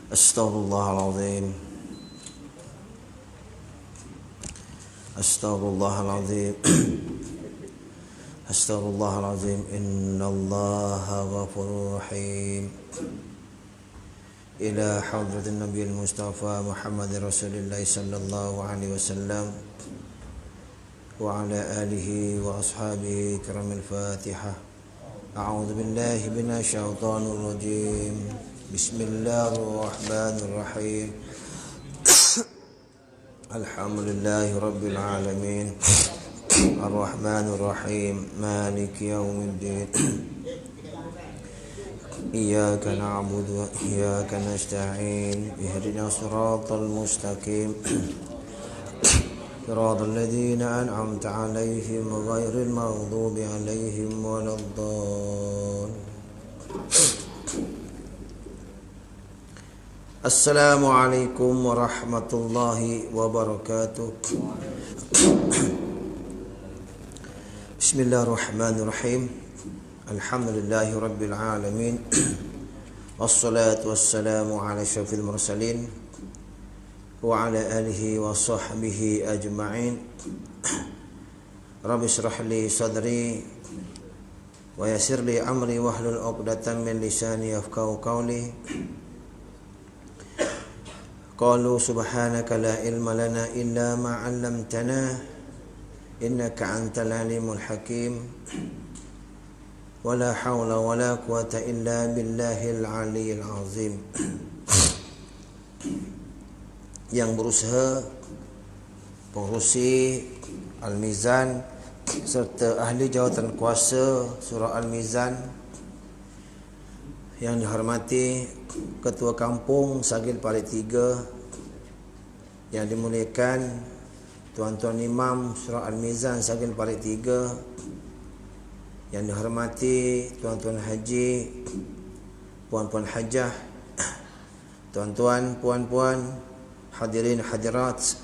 Astaghfirullahaladzim. Astaghfirullahaladzim. Astaghfirullahaladzim. Innallaha ghafurur rahim. Ila hadratin Nabiul Mustafa Muhammad Rasulullah sallallahu alaihi wasallam wa ala alihi wa ashabihi kiramil Fatihah. A'udzu billahi minasy syaithanir rajim. Bismillahirrahmanirrahim. Alhamdulillahi rabbil alamin. Ar-Rahmanir Rahim. Maliki yaumiddin. Iyyaka na'budu wa iyyaka nasta'in. Ihdinas siratal mustaqim. Siratal ladzina an'amta 'alaihim ghairil maghdubi 'alaihim waladdallin. Assalamualaikum warahmatullahi wabarakatuh. Bismillahirrahmanirrahim. Alhamdulillahi rabbil alamin. Wassalatu wassalamu ala asyrafil mursalin wa ala alihi wa sahbihi ajma'in. Rabbi shrah li sadri wa yassir li amri wahlul 'uqdatam min lisani yafqahu qawli. Qalu subhanaka la ilma lana illa ma 'allamtana innaka antal alimul hakim. Wala haula wala quwata illa billahil aliyyil azim. Yang berusaha pengurusi Al-Mizan serta ahli jawatan kuasa surah Al-Mizan, yang dihormati Ketua Kampung Sagil Parit 3, yang dimuliakan Tuan-tuan Imam Surah Al-Mizan Sagil Parit 3, yang dihormati Tuan-tuan Haji, Puan-puan Hajah, Tuan-tuan, Puan-puan, hadirin hadirat,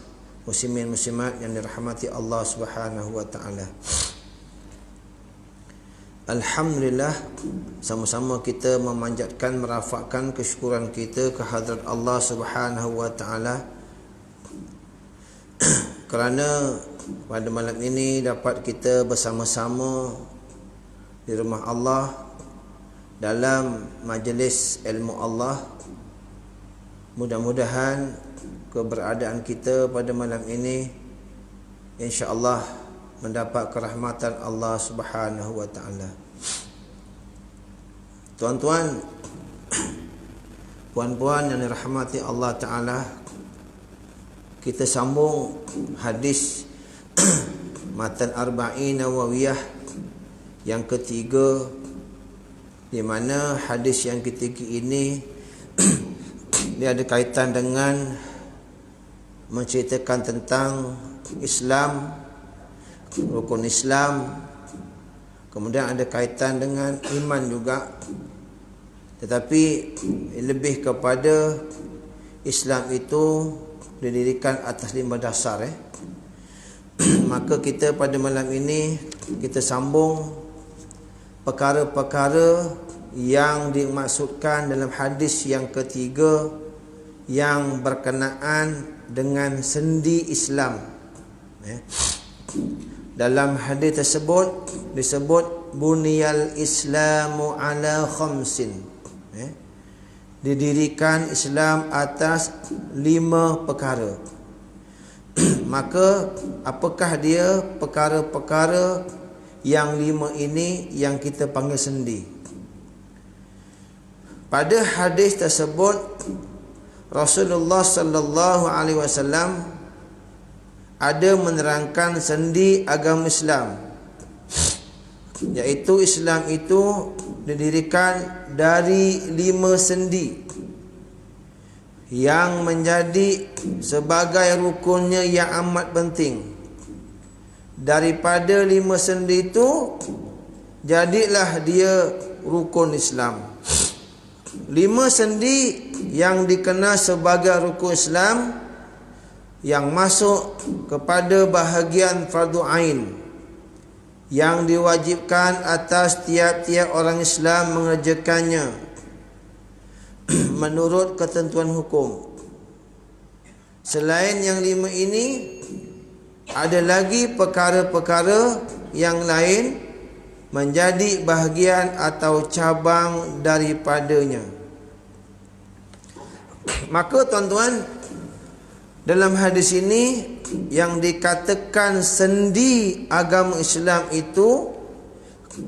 muslimin muslimat yang dirahmati Allah Subhanahu wa taala. Alhamdulillah, sama-sama kita memanjatkan, merafakkan kesyukuran kita ke hadrat Allah Subhanahu wa taala kerana pada malam ini dapat kita bersama-sama di rumah Allah dalam majlis ilmu Allah. Mudah-mudahan keberadaan kita pada malam ini insya-Allah mendapat kerahmatan Allah Subhanahu wa taala. Tuan-tuan, puan-puan yang dirahmati Allah taala, kita sambung hadis matan Arba'in Nawawiyah yang ketiga, di mana hadis yang ketiga ini dia ada kaitan dengan menceritakan tentang Islam, rukun Islam, kemudian ada kaitan dengan iman juga, tetapi lebih kepada Islam itu didirikan atas 5 dasar. Maka kita pada malam ini kita sambung perkara-perkara yang dimaksudkan dalam hadis yang ketiga yang berkenaan dengan sendi Islam. Dalam hadis tersebut disebut buniyal Islamu ala khamsin. Didirikan Islam atas 5 perkara. Maka apakah dia perkara-perkara yang 5 ini yang kita panggil sendi? Pada hadis tersebut Rasulullah sallallahu alaihi wasallam ada menerangkan sendi agama Islam, iaitu Islam itu didirikan dari 5 sendi yang menjadi sebagai rukunnya yang amat penting. Daripada 5 sendi itu jadilah dia rukun Islam. 5 sendi yang dikenal sebagai rukun Islam yang masuk kepada bahagian fardu ain, yang diwajibkan atas tiap-tiap orang Islam mengerjakannya. menurut ketentuan hukum. Selain yang 5 ini, ada lagi perkara-perkara yang lain menjadi bahagian atau cabang daripadanya. Maka tuan-tuan, dalam hadis ini yang dikatakan sendi agama Islam itu,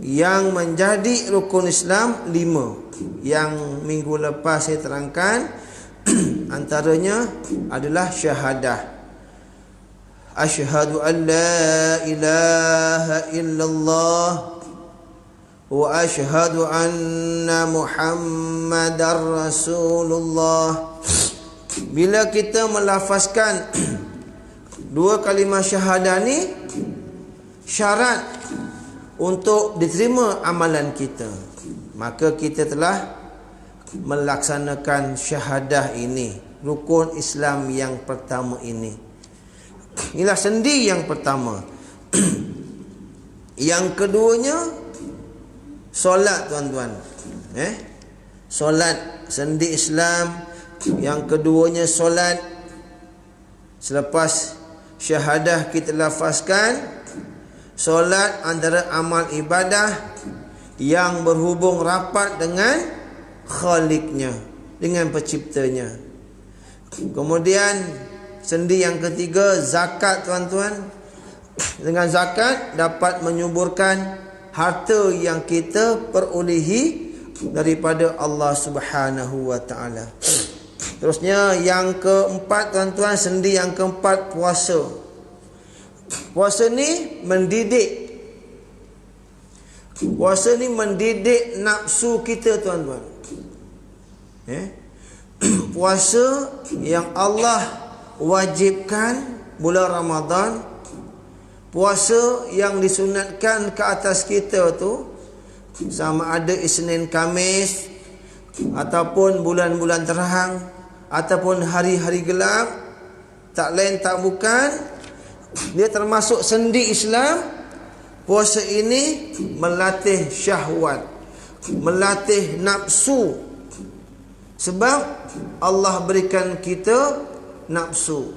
yang menjadi rukun Islam 5. Yang minggu lepas saya terangkan, antaranya adalah syahadah. Asyhadu an la ilaha illallah wa asyhadu anna Muhammadar Rasulullah. Bila kita melafazkan 2 kalimah syahadah ni, syarat untuk diterima amalan kita, maka kita telah melaksanakan syahadah ini, rukun Islam yang pertama ini. Inilah sendi yang pertama. Yang keduanya, solat tuan-tuan. Solat, sendi Islam. Yang keduanya solat. Selepas syahadah kita lafazkan, solat antara amal ibadah yang berhubung rapat dengan Khaliqnya, dengan penciptanya. Kemudian sendi yang ketiga, zakat tuan-tuan. Dengan zakat dapat menyuburkan harta yang kita perolehi daripada Allah Subhanahu wa taala. Terusnya yang keempat tuan-tuan, sendi yang keempat, puasa. Puasa ni mendidik. Puasa ni mendidik nafsu kita tuan-tuan. Puasa yang Allah wajibkan bulan Ramadan, puasa yang disunatkan ke atas kita tu, sama ada Isnin Khamis ataupun bulan-bulan terang ataupun hari-hari gelap, tak lain tak bukan, dia termasuk sendi Islam. Puasa ini melatih syahwat, melatih nafsu. Sebab Allah berikan kita nafsu.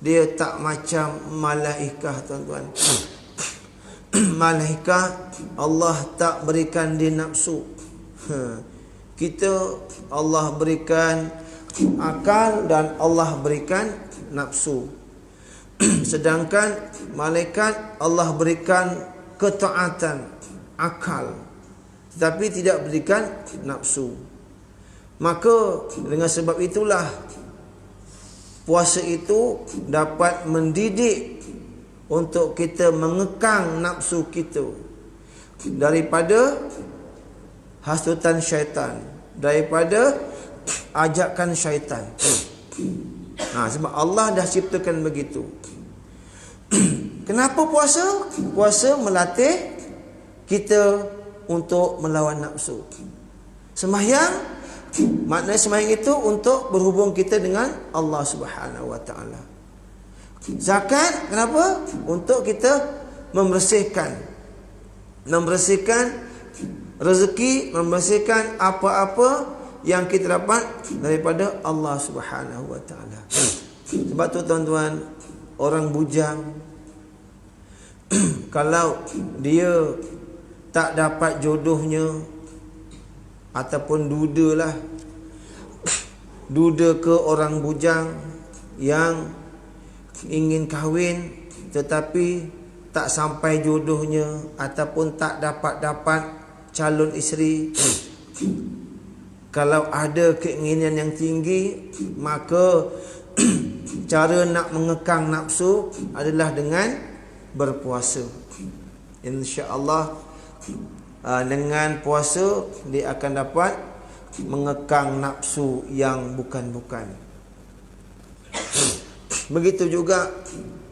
Dia tak macam malaikah tuan-tuan. Malaikah Allah tak berikan dia nafsu. Kita Allah berikan akal dan Allah berikan nafsu. Sedangkan malaikat Allah berikan ketaatan, akal, tetapi tidak berikan nafsu. Maka dengan sebab itulah puasa itu dapat mendidik untuk kita mengekang nafsu kita daripada hasutan syaitan, daripada ajakan syaitan. Sebab Allah dah ciptakan begitu. Kenapa puasa? Puasa melatih kita untuk melawan nafsu. Sembahyang, maknanya sembahyang itu untuk berhubung kita dengan Allah Subhanahu wa taala. Zakat kenapa? Untuk kita membersihkan rezeki, membersihkan apa-apa yang kita dapat daripada Allah Subhanahu wa taala. Sebab tu tuan-tuan, orang bujang kalau dia tak dapat jodohnya ataupun duda ke orang bujang yang ingin kahwin tetapi tak sampai jodohnya ataupun tak dapat calon isteri, kalau ada keinginan yang tinggi, maka cara nak mengekang nafsu adalah dengan berpuasa. InsyaAllah dengan puasa dia akan dapat mengekang nafsu yang bukan-bukan. Begitu juga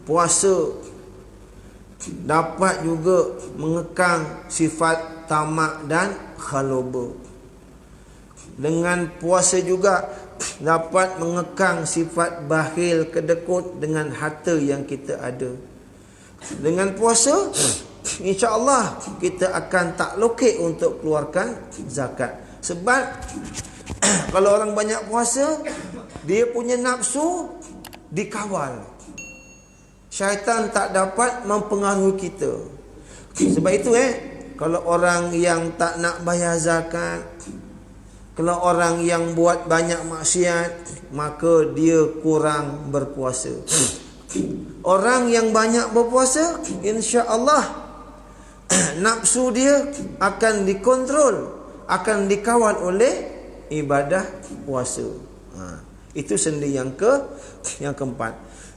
puasa dapat juga mengekang sifat tamak dan khaloba. Dengan puasa juga dapat mengekang sifat bakhil, kedekut dengan harta yang kita ada. Dengan puasa, insya-Allah kita akan tak lokek untuk keluarkan zakat. Sebab Kalau orang banyak puasa, dia punya nafsu dikawal. Syaitan tak dapat mempengaruhi kita. Sebab itu kalau orang yang tak nak bayar zakat, kalau orang yang buat banyak maksiat, maka dia kurang berpuasa. Orang yang banyak berpuasa, insya-Allah nafsu dia akan dikontrol, akan dikawal oleh ibadah puasa. Itu sendi yang keempat.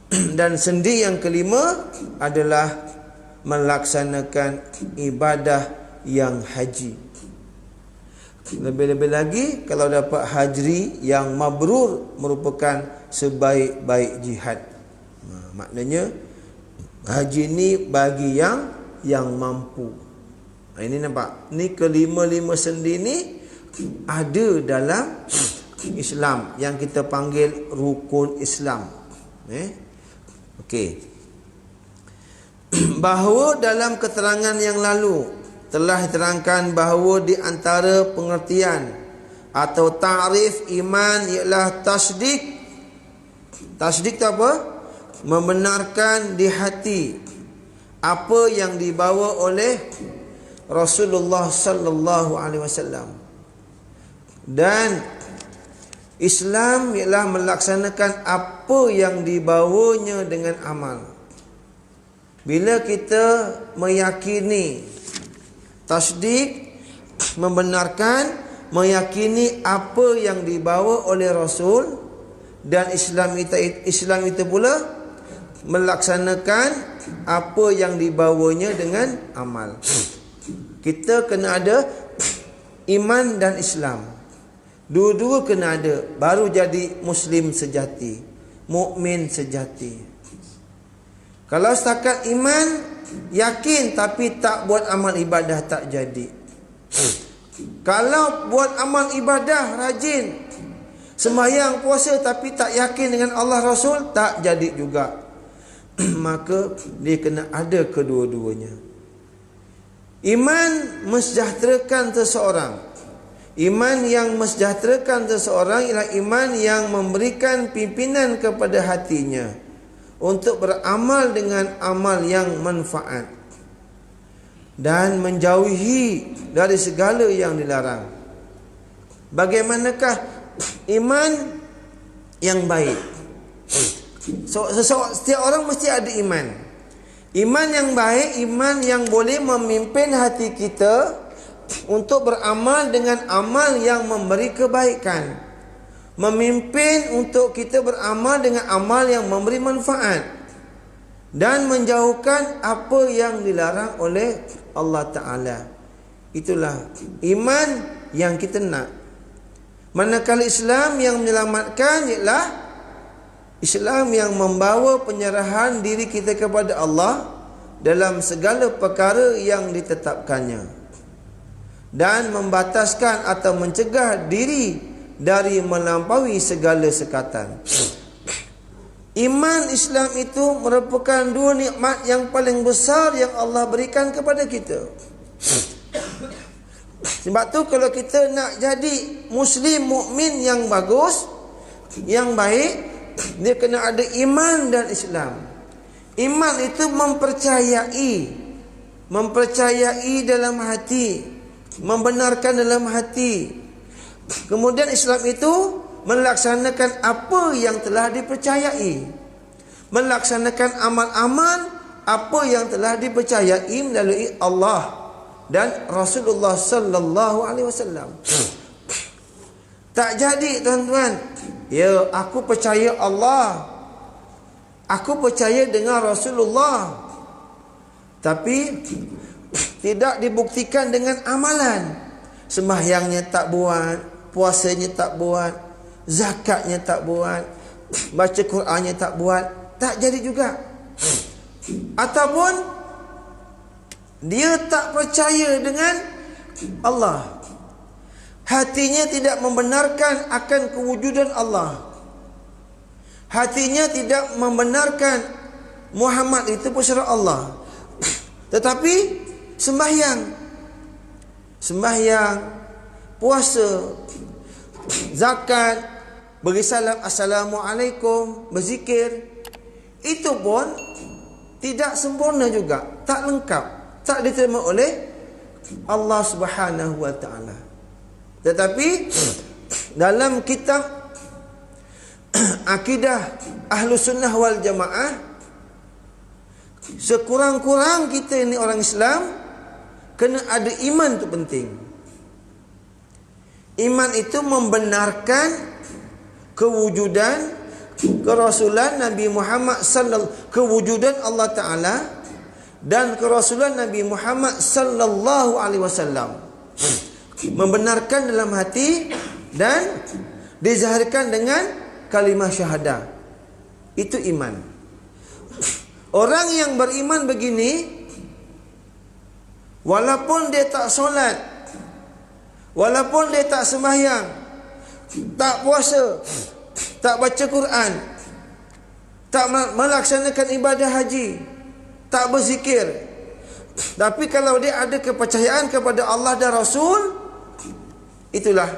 Dan sendi yang kelima adalah melaksanakan ibadah yang haji. Lebih-lebih lagi kalau dapat haji yang mabrur, merupakan sebaik-baik jihad. Maknanya haji ni bagi yang mampu. Ini nampak, ni kelima-lima sendi ni ada dalam Islam yang kita panggil rukun Islam. Okey. Bahawa dalam keterangan yang lalu telah diterangkan bahawa di antara pengertian atau ta'rif iman ialah tasdik. Tasdik tu apa? Membenarkan di hati apa yang dibawa oleh Rasulullah sallallahu alaihi wasallam. Dan Islam ialah melaksanakan apa yang dibawanya dengan amal. Bila kita meyakini, tasdik, membenarkan, meyakini apa yang dibawa oleh Rasul, dan Islam itu pula melaksanakan apa yang dibawanya dengan amal. Kita kena ada iman dan Islam. Dua-dua kena ada, baru jadi Muslim sejati, mukmin sejati. Kalau setakat iman, yakin tapi tak buat amal ibadah, tak jadi. Kalau buat amal ibadah rajin, sembahyang, puasa, tapi tak yakin dengan Allah Rasul, tak jadi juga. Maka dia kena ada kedua-duanya. Iman mensejahterakan seseorang. Iman yang mensejahterakan seseorang ialah iman yang memberikan pimpinan kepada hatinya untuk beramal dengan amal yang manfaat dan menjauhi dari segala yang dilarang. Bagaimanakah iman yang baik? Setiap orang mesti ada iman. Iman yang baik, iman yang boleh memimpin hati kita untuk beramal dengan amal yang memberi kebaikan. Memimpin untuk kita beramal dengan amal yang memberi manfaat. Dan menjauhkan apa yang dilarang oleh Allah Ta'ala. Itulah iman yang kita nak. Manakala Islam yang menyelamatkan ialah Islam yang membawa penyerahan diri kita kepada Allah dalam segala perkara yang ditetapkannya, dan membataskan atau mencegah diri dari melampaui segala sekatan. Iman Islam itu merupakan dua nikmat yang paling besar yang Allah berikan kepada kita. Sebab tu kalau kita nak jadi Muslim mukmin yang bagus, yang baik, dia kena ada iman dan Islam. Iman itu mempercayai dalam hati, membenarkan dalam hati. Kemudian Islam itu melaksanakan apa yang telah dipercayai, melaksanakan amal-amal apa yang telah dipercayai melalui Allah dan Rasulullah sallallahu alaihi wasallam. Tak jadi tuan-tuan, ya aku percaya Allah, aku percaya dengan Rasulullah, tapi tidak dibuktikan dengan amalan. Sembahyangnya tak buat, puasanya tak buat, zakatnya tak buat, baca Qurannya tak buat, tak jadi juga. Ataupun dia tak percaya dengan Allah, hatinya tidak membenarkan akan kewujudan Allah, hatinya tidak membenarkan Muhammad itu putra Allah, tetapi sembahyang, puasa, zakat, beri salam assalamualaikum, berzikir, itu pun tidak sempurna juga, tak lengkap, tak diterima oleh Allah Subhanahu wa taala. Tetapi dalam kitab akidah Ahlus Sunnah wal Jamaah, sekurang-kurang kita ini orang Islam kena ada iman, itu penting. Iman itu membenarkan kewujudan kerasulan Nabi Muhammad kewujudan Allah Ta'ala dan kerasulan Nabi Muhammad sallallahu alaihi wasallam. Membenarkan dalam hati dan dizahirkan dengan kalimah syahadah. Itu iman. Orang yang beriman begini, walaupun dia tak solat, walaupun dia tak sembahyang, tak puasa, tak baca Quran, tak melaksanakan ibadah haji, tak berzikir, tapi kalau dia ada kepercayaan kepada Allah dan Rasul, itulah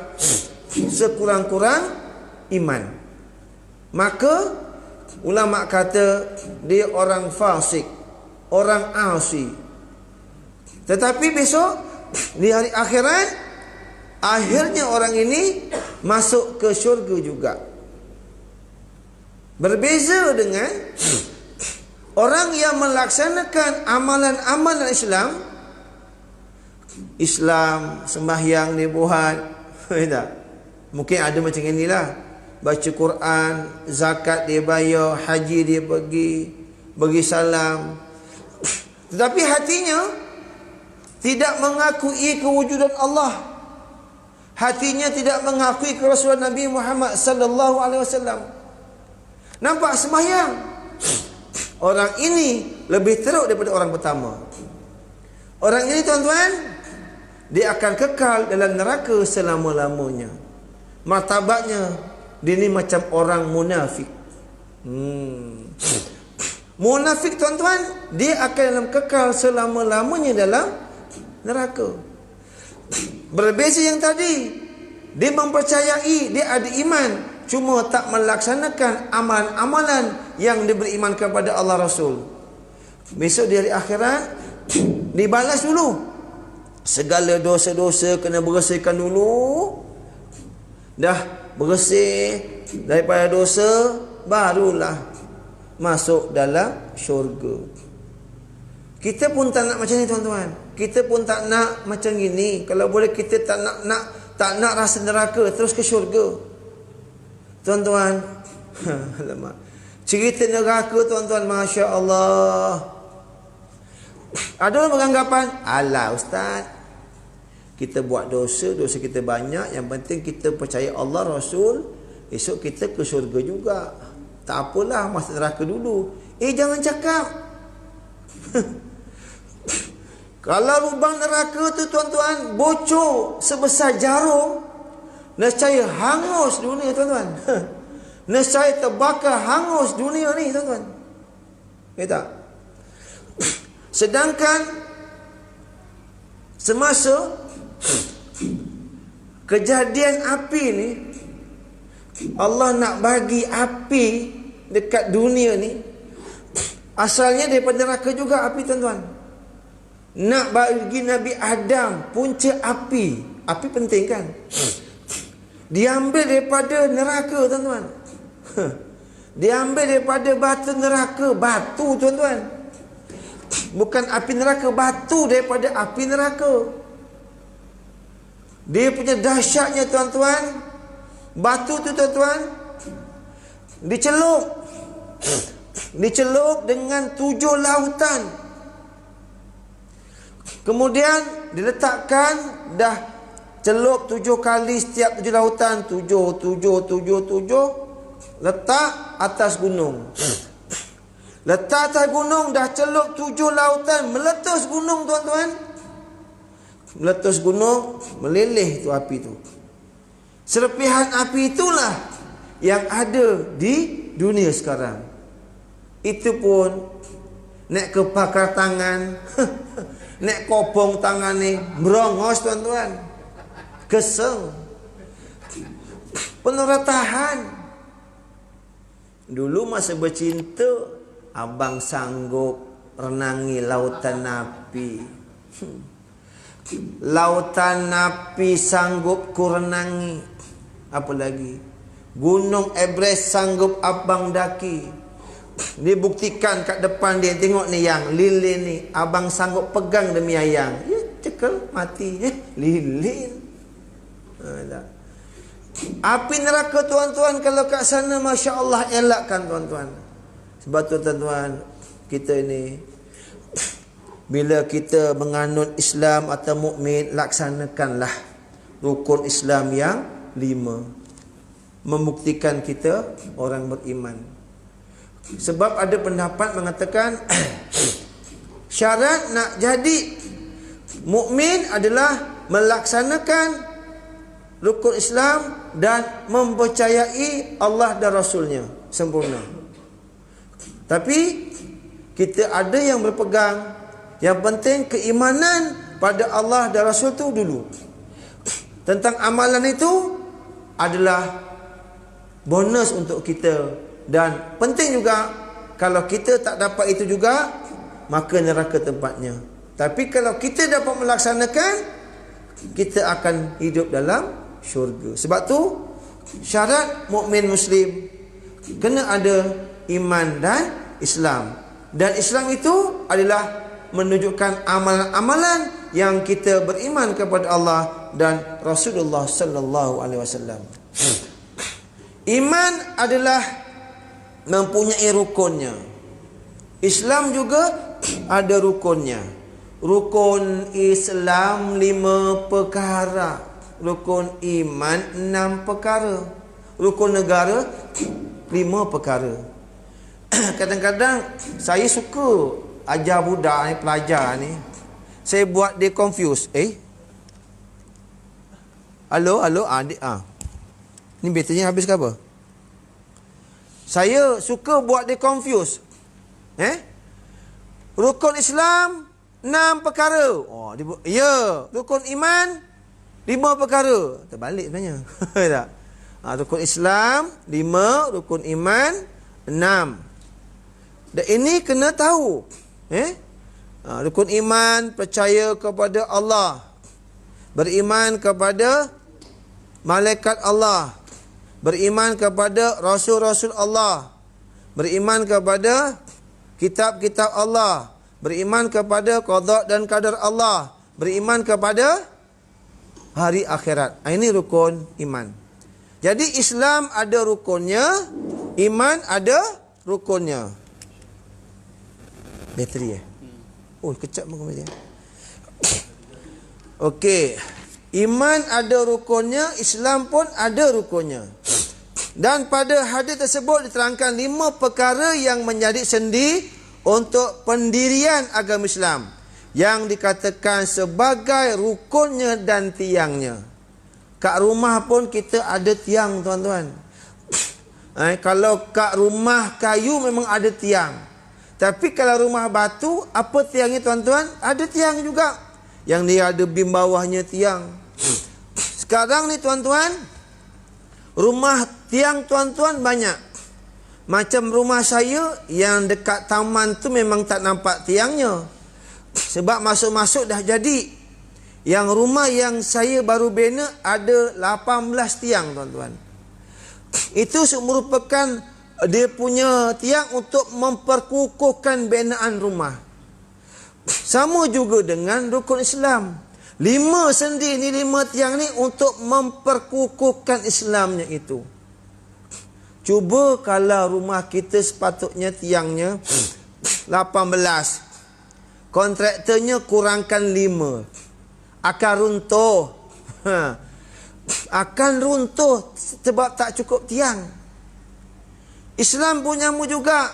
sekurang-kurang iman. Maka ulama kata dia orang fasik, orang asi. Tetapi besok di hari akhirat, akhirnya orang ini masuk ke syurga juga. Berbeza dengan orang yang melaksanakan amalan-amalan Islam, sembahyang dia buat, tak? Mungkin ada macam inilah, baca Quran, zakat dia bayar, haji dia pergi, bagi salam, tetapi hatinya tidak mengakui kewujudan Allah. Hatinya tidak mengakui kerasulan Nabi Muhammad sallallahu alaihi wasallam. Nampak sembahyang, orang ini lebih teruk daripada orang pertama. Orang ini tuan-tuan, dia akan kekal dalam neraka selama-lamanya. Martabatnya, dia ni macam orang munafik. Munafik tuan-tuan, dia akan kekal selama-lamanya dalam neraka. Berbeza yang tadi, dia mempercayai, dia ada iman, cuma tak melaksanakan amalan-amalan yang diberiman kepada Allah Rasul. Besok di hari akhirat dibalas dulu. Segala dosa-dosa kena bersihkan dulu. Dah bersih daripada dosa, barulah masuk dalam syurga. Kita pun tak nak macam ni tuan-tuan. Kita pun tak nak macam gini. Kalau boleh kita tak nak rasa neraka, terus ke syurga. Tuan-tuan, cerita neraka tuan-tuan, Masya Allah. Ada orang beranggapan, alah ustaz, kita buat dosa kita banyak, yang penting kita percaya Allah Rasul, esok kita ke syurga juga, tak apalah, masuk neraka dulu. Jangan cakap. Kalau lubang neraka tu tuan-tuan bocor sebesar jarum, nescaya hangus dunia tuan-tuan. Nescaya terbakar hangus dunia ni tuan-tuan. Tak? Sedangkan semasa kejadian api ni, Allah nak bagi api dekat dunia ni, asalnya daripada neraka juga api tuan-tuan. Nak bagi Nabi Adam punca api. Api penting kan? Diambil daripada neraka tuan-tuan. Diambil daripada batu neraka. Batu tuan-tuan, bukan api neraka, batu daripada api neraka. Dia punya dahsyatnya tuan-tuan, batu tu tuan-tuan dicelup dengan 7 lautan. Kemudian diletakkan, dah celup 7 kali setiap 7 lautan, 7, letak atas gunung. Letak atas gunung, dah celup 7 lautan, meletus gunung tuan-tuan. Meletus gunung, meleleh tu api tu. Serpihan api itulah yang ada di dunia sekarang. Itu pun nek ke pakar tangan, nek kopong tangan ni merongos tuan-tuan, keseng. Peneratahan. Dulu masa bercinta, abang sanggup renangi lautan Napi. Lautan Napi sanggup ku renangi. Apa lagi? Gunung Everest sanggup abang daki. Dia buktikan kat depan dia, tengok ni yang lilin ni, abang sanggup pegang demi ayang. Ya, cekel mati. Lilin. Api neraka tuan-tuan, kalau kat sana Masya Allah elakkan tuan-tuan. Sebab tu tuan-tuan, kita ini bila kita menganut Islam atau mukmin, laksanakanlah rukun Islam yang 5. Membuktikan kita orang beriman. Sebab ada pendapat mengatakan syarat nak jadi mukmin adalah melaksanakan rukun Islam dan mempercayai Allah dan Rasulnya sempurna. Tapi kita ada yang berpegang, yang penting keimanan pada Allah dan Rasul tu dulu. Tentang amalan itu adalah bonus untuk kita. Dan penting juga, kalau kita tak dapat itu juga, maka neraka tempatnya. Tapi kalau kita dapat melaksanakan, kita akan hidup dalam syurga. Sebab tu syarat mukmin muslim kena ada iman dan Islam. Dan Islam itu adalah menunjukkan amalan-amalan yang kita beriman kepada Allah dan Rasulullah sallallahu alaihi wasallam. Iman adalah mempunyai rukunnya. Islam juga ada rukunnya. Rukun Islam 5 perkara. Rukun iman 6 perkara. Rukun negara 5 perkara. Kadang-kadang saya suka ajar budak ni, pelajar ni. Saya buat dia confuse. Halo, adik. Ni baterainya habis ke apa? Saya suka buat dia confuse. Rukun Islam 6 perkara. Oh, dia rukun iman 5 perkara. Terbalik sebenarnya. Tak? Rukun Islam 5, rukun iman 6. Dan ini kena tahu. Rukun iman, percaya kepada Allah, beriman kepada malaikat Allah, beriman kepada Rasul-Rasul Allah, beriman kepada kitab-kitab Allah, beriman kepada qada dan qadar Allah, beriman kepada hari akhirat. Ini rukun iman. Jadi Islam ada rukunnya, iman ada rukunnya. Bateri Oh, kecap pun macam. Okey. Iman ada rukunnya, Islam pun ada rukunnya. Dan pada hadis tersebut diterangkan 5 perkara yang menjadi sendi untuk pendirian agama Islam, yang dikatakan sebagai rukunnya dan tiangnya. Kat rumah pun kita ada tiang tuan-tuan. Kalau kat rumah kayu memang ada tiang. Tapi kalau rumah batu, apa tiangnya tuan-tuan? Ada tiang juga. Yang dia ada bim bawahnya tiang. Sekarang ni tuan-tuan, rumah tiang tuan-tuan banyak. Macam rumah saya yang dekat taman tu memang tak nampak tiangnya. Sebab masuk-masuk dah jadi. Yang rumah yang saya baru bina ada 18 tiang tuan-tuan. Itu merupakan dia punya tiang untuk memperkukuhkan binaan rumah. Sama juga dengan rukun Islam. 5 sendi ni, 5 tiang ni untuk memperkukuhkan Islamnya itu. Cuba kalau rumah kita sepatutnya tiangnya 18. Kontraktornya kurangkan 5. Akan runtuh. Akan runtuh sebab tak cukup tiang. Islam punyamu juga.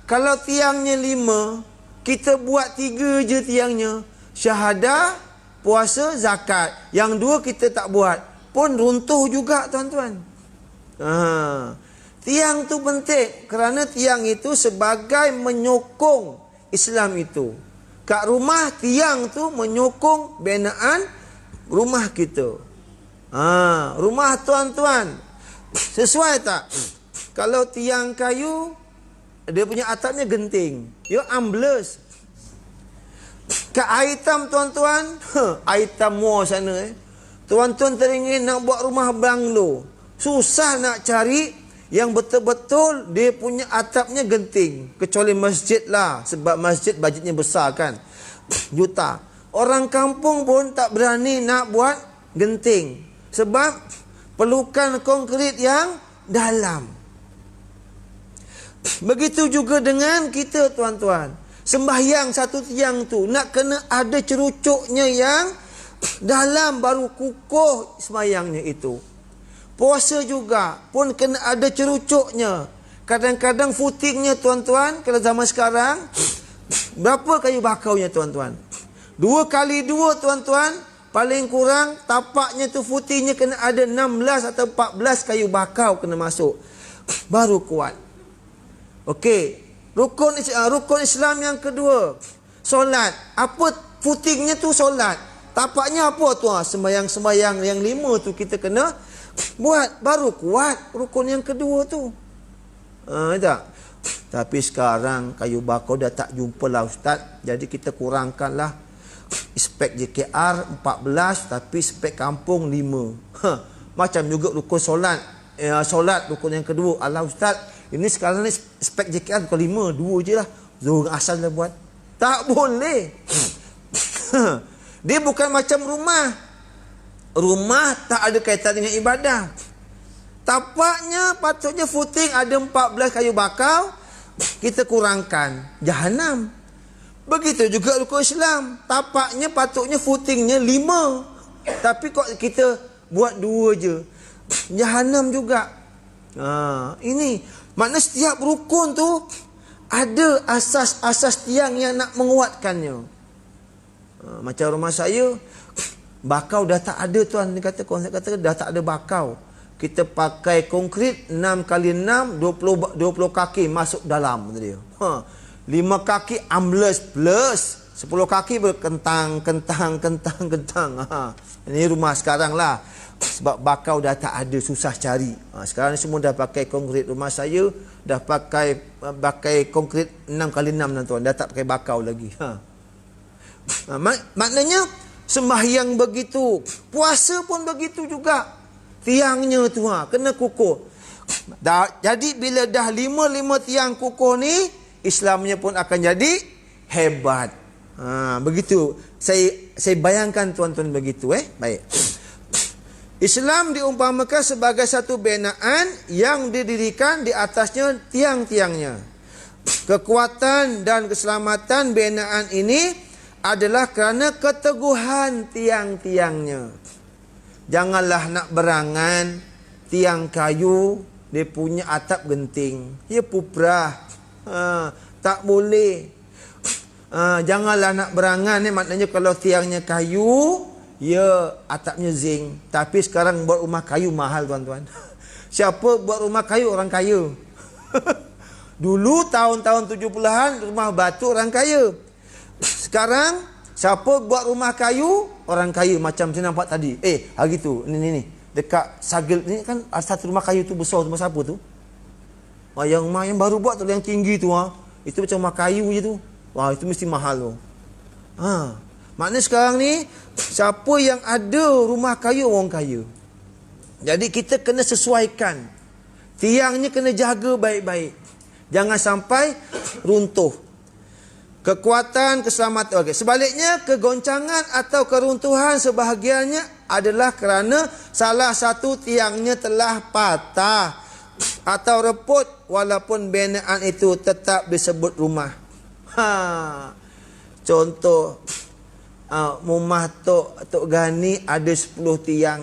Kalau tiangnya 5, kita buat 3 je tiangnya. Syahadah, puasa, zakat. Yang 2 kita tak buat. Pun runtuh juga tuan-tuan. Tiang tu penting. Kerana tiang itu sebagai menyokong Islam itu. Kat rumah, tiang tu menyokong binaan rumah kita. Rumah tuan-tuan. Sesuai tak? Kalau tiang kayu, dia punya atapnya genting. Dia ambles. Kat air hitam tuan-tuan, air hitam muar sana. Tuan-tuan teringin nak buat rumah banglo. Susah nak cari yang betul-betul dia punya atapnya genting. Kecuali masjid lah. Sebab masjid bajetnya besar kan. Juta. Orang kampung pun tak berani nak buat genting. Sebab perlukan konkrit yang dalam. Begitu juga dengan kita tuan-tuan. Sembahyang satu tiang tu nak kena ada cerucuknya yang dalam baru kukuh sembahyangnya itu. Puasa juga pun kena ada cerucuknya. Kadang-kadang footingnya tuan-tuan, kalau zaman sekarang berapa kayu bakaunya tuan-tuan? 2 kali 2 tuan-tuan, paling kurang tapaknya tu footingnya kena ada 16 atau 14 kayu bakau kena masuk. Baru kuat. Okey, rukun Islam yang kedua, solat. Apa footingnya tu solat? Tapaknya apa tu? Sembayang-sembayang yang 5 tu kita kena buat, baru kuat rukun yang kedua tu. Tak? Tapi sekarang kayu bakau dah tak jumpa lah ustaz. Jadi kita kurangkanlah. Spek JKR 14 tapi spek kampung 5. Macam juga rukun solat. Solat rukun yang kedua. Alah ustaz, ini sekarang ni spek JKR bukan 5, 2 je lah. Zuhur asal dah buat. Tak boleh. Dia bukan macam rumah. Rumah tak ada kaitan dengan ibadah. Tapaknya patutnya footing ada 14 kayu bakau. Kita kurangkan. Jahanam. Begitu juga rukun Islam. Tapaknya patutnya footingnya 5. Tapi kok kita buat 2 je. Jahanam juga. Ini. Maknanya setiap rukun tu ada asas-asas tiang yang nak menguatkannya. Macam rumah saya, bakau dah tak ada tuan. Dia kata, konsep kata dah tak ada bakau. Kita pakai konkrit 6x6, 20 kaki masuk dalam. Dia. 5 kaki ambles plus 10 kaki berkentang. Ini rumah sekarang lah. Sebab bakau dah tak ada, susah cari. Sekarang ni semua dah pakai konkrit. Rumah saya dah pakai konkrit 6x6 tuan. Dah tak pakai bakau lagi. Maknanya sembahyang begitu, puasa pun begitu juga. Tiangnya tu kena kukuh. Jadi bila dah 5 tiang kukuh ni, Islamnya pun akan jadi hebat. Begitu. Saya bayangkan tuan-tuan begitu. Baik. Islam diumpamakan sebagai satu binaan yang didirikan di atasnya tiang-tiangnya. Kekuatan dan keselamatan binaan ini adalah kerana keteguhan tiang-tiangnya. Janganlah nak berangan tiang kayu, dia punya atap genting. Dia puprah. Tak boleh. Janganlah nak berangan ni, maknanya kalau tiangnya kayu, ya atapnya zinc. Tapi sekarang buat rumah kayu mahal tuan-tuan. Siapa buat rumah kayu? Orang kaya. Dulu tahun-tahun 70-an rumah batu orang kaya. Sekarang siapa buat rumah kayu? Orang kaya. Macam saya nampak tadi. Hari tu ni dekat Sagel ni kan ada satu rumah kayu tu besar, rumah siapa tu? Yang rumah yang baru buat tu, yang tinggi tu. Itu macam rumah kayu je tu. Wah, itu mesti mahal tu. Maknanya sekarang ni siapa yang ada rumah kayu, orang kaya. Jadi kita kena sesuaikan. Tiangnya kena jaga baik-baik. Jangan sampai runtuh. Kekuatan, keselamatan. Okey, sebaliknya kegoncangan atau keruntuhan sebahagiannya adalah kerana salah satu tiangnya telah patah atau reput, walaupun binaan itu tetap disebut rumah. Contoh, rumah Tok Gani ada 10 tiang.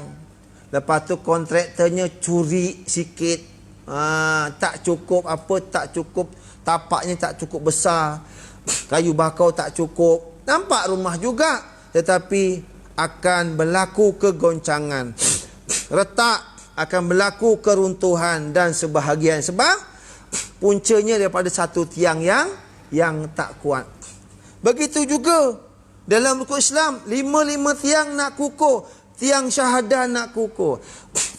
Lepas tu kontraktornya curi sikit. Tak cukup tak cukup. Tapaknya tak cukup besar. Kayu bakau tak cukup. Nampak rumah juga. Tetapi akan berlaku kegoncangan. Retak, akan berlaku keruntuhan dan sebahagian. Sebab puncanya daripada satu tiang yang tak kuat. Begitu juga dalam rukun Islam, 5 tiang nak kukuh. Tiang syahadah nak kukuh.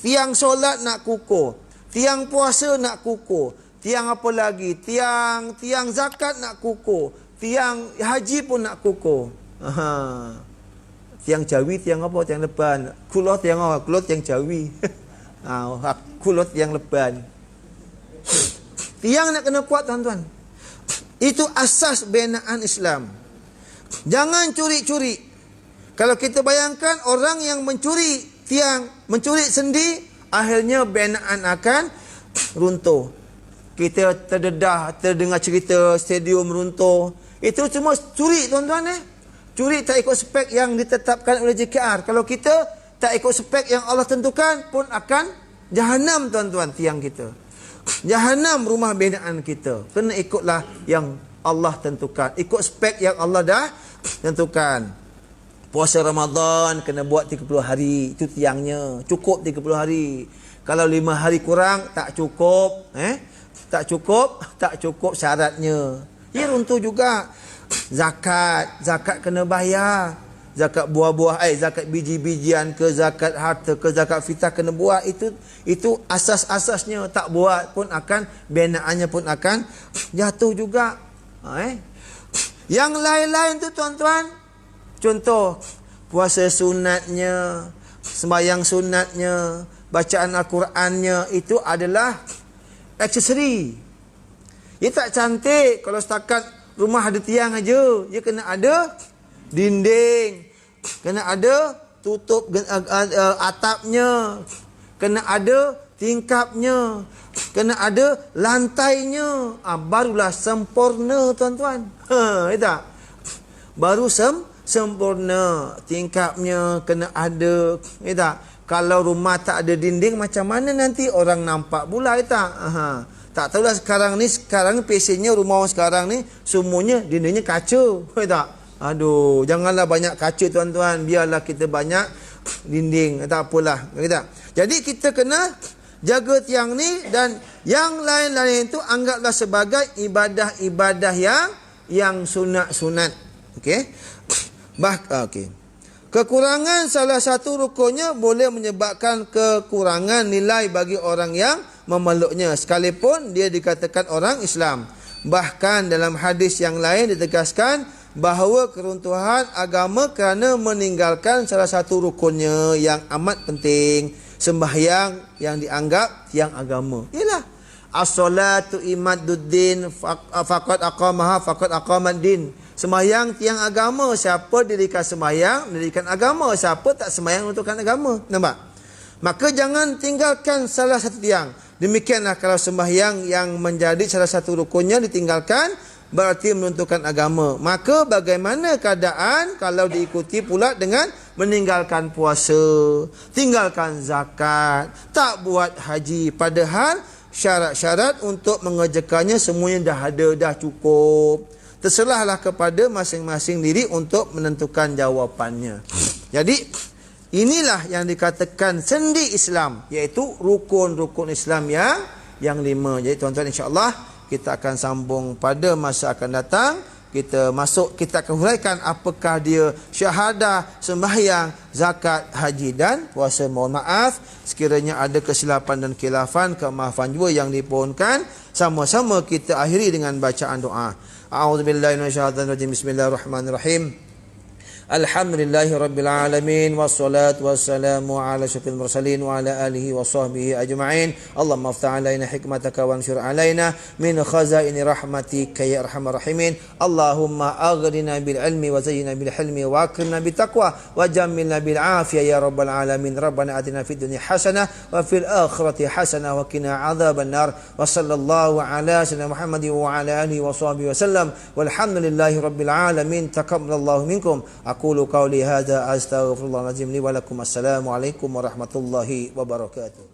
Tiang solat nak kukuh. Tiang puasa nak kukuh. Tiang apa lagi? Tiang zakat nak kukuh. Tiang haji pun nak kukuh. Tiang jawi, tiang apa? Tiang leban. Kulo tiang apa? Kulo tiang jawi. Kulo tiang leban. Tiang nak kena kuat, tuan-tuan. Itu asas binaan Islam. Jangan curi-curi. Kalau kita bayangkan orang yang mencuri tiang, mencuri sendi, akhirnya binaan akan runtuh. Kita terdengar cerita stadium runtuh. Itu cuma curi, tuan-tuan. Curi tak ikut spek yang ditetapkan oleh JKR. Kalau kita tak ikut spek yang Allah tentukan, pun akan jahanam, tuan-tuan, tiang kita. Jahanam rumah binaan kita. Kena ikutlah yang Allah tentukan. Ikut spek yang Allah dah tentukan. Puasa Ramadan kena buat 30 hari. Itu tiangnya. Cukup 30 hari. Kalau 5 hari kurang, tak cukup. Tak cukup syaratnya. Ia runtuh juga. Zakat kena bayar. Zakat buah-buah, zakat biji-bijian ke, zakat harta ke, zakat fitrah kena buat. Itu asas-asasnya. Tak buat pun akan, binaannya pun akan jatuh juga. Yang lain-lain tu, tuan-tuan, contoh puasa sunatnya, sembahyang sunatnya, bacaan Al-Qurannya, itu adalah aksesori. Ia tak cantik kalau setakat rumah ada tiang aja. Dia kena ada dinding, kena ada tutup atapnya, kena ada tingkapnya, kena ada lantainya. Barulah sempurna, tuan-tuan. Tak? Baru sempurna. Tingkapnya kena ada. Tak? Kalau rumah tak ada dinding, macam mana nanti orang nampak pula? Tak? Tak tahulah sekarang ni pesennya rumah orang sekarang ni semuanya dindingnya kaca. Tak? Aduh, janganlah banyak kaca, tuan-tuan. Biarlah kita banyak dinding. Tak apalah. Jadi kita kena jaga tiang ni, dan yang lain-lain itu anggaplah sebagai ibadah-ibadah yang sunat-sunat. Okey. Okey. Kekurangan salah satu rukunnya boleh menyebabkan kekurangan nilai bagi orang yang memeluknya, sekalipun dia dikatakan orang Islam. Bahkan dalam hadis yang lain ditegaskan bahawa keruntuhan agama kerana meninggalkan salah satu rukunnya yang amat penting, sembahyang yang dianggap tiang agama. Ialah as-salatu imaduddin faqad aqamaha faqad aqamaddin. Sembahyang tiang agama. Siapa dirikan sembahyang, dirikan agama. Siapa tak sembahyang untukkan agama. Nampak? Maka jangan tinggalkan salah satu tiang. Demikianlah kalau sembahyang yang menjadi salah satu rukunnya ditinggalkan, berarti menentukan agama. Maka bagaimana keadaan kalau diikuti pula dengan meninggalkan puasa, tinggalkan zakat, tak buat haji, padahal syarat-syarat untuk mengerjakannya semuanya dah ada, dah cukup. Terserahlah kepada masing-masing diri untuk menentukan jawapannya. Jadi inilah yang dikatakan sendi Islam, iaitu rukun-rukun Islam yang 5. Jadi tuan-tuan, insya-Allah kita akan sambung pada masa akan datang. Kita akan huraikan apakah dia syahadah, sembahyang, zakat, haji dan puasa. Mohon maaf sekiranya ada kesilapan dan khilafan, kemaafan juga yang dipohonkan. Sama-sama kita akhiri dengan bacaan doa. A'udzubillahi minasyaitonir rajim. Bismillahirrahmanirrahim. Alhamdulillahi Rabbil Alamin. Wassalatu wassalamu ala syafil mursalin wa ala alihi wa sahbihi ajma'in. Allahumma aftah alaina hikmataka wa ansyur alaina min khazaini rahmatika ya arhamar rahimin. Allahumma aghnina bil ilmi wa zayyina bil hilmi wa akrimna bit taqwa wa jammilna bil afiyah ya rabbal alamin. Rabbana atina fid dunya hasanah wa fil akhirati hasanah wa qina adzaban nar. Wa sallallahu ala sayyidina Muhammadin wa ala alihi wa sahbihi wa sallam. Walhamdulillahi rabbil alamin. Taqabbalallahu minkum. Aqulu qawli hadza astaghfirullahalazim li wa lakum. Assalamu alaikum warahmatullahi wabarakatuh.